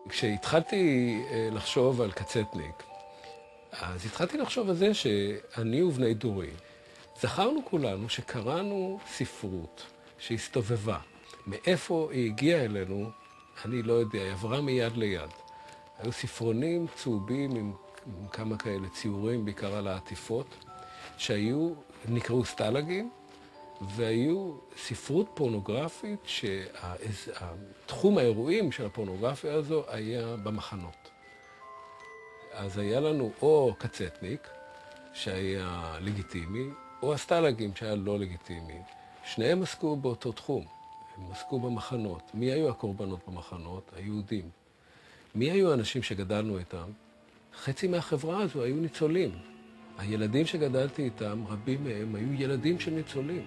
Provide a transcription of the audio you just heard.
כשהתחלתי לחשוב על קצטניק, אז התחלתי לחשוב על זה שאני ובני דורי, זכרנו כולנו שקראנו ספרות שהסתובבה. מאיפה היא הגיעה אלינו, אני לא יודע, היא עברה מיד ליד. היו ספרונים צהובים עם כמה כאלה ציורים, בעיקר על העטיפות, שהיו, נקראו סטלגים, והיו ספרות פורנוגרפית שהתחום האירועים של הפורנוגרפיה הזו היה במחנות. אז היה לנו או קצטניק, שהיה לגיטימי, או הסטלגים שהיה לא לגיטימי. שניהם עסקו באותו תחום, הם עסקו במחנות. מי היו הקורבנות במחנות? היהודים. מי היו האנשים שגדלנו איתם? חצי מהחברה הזו היו ניצולים. הילדים שגדלתי איתם, רבים מהם היו ילדים של ניצולים.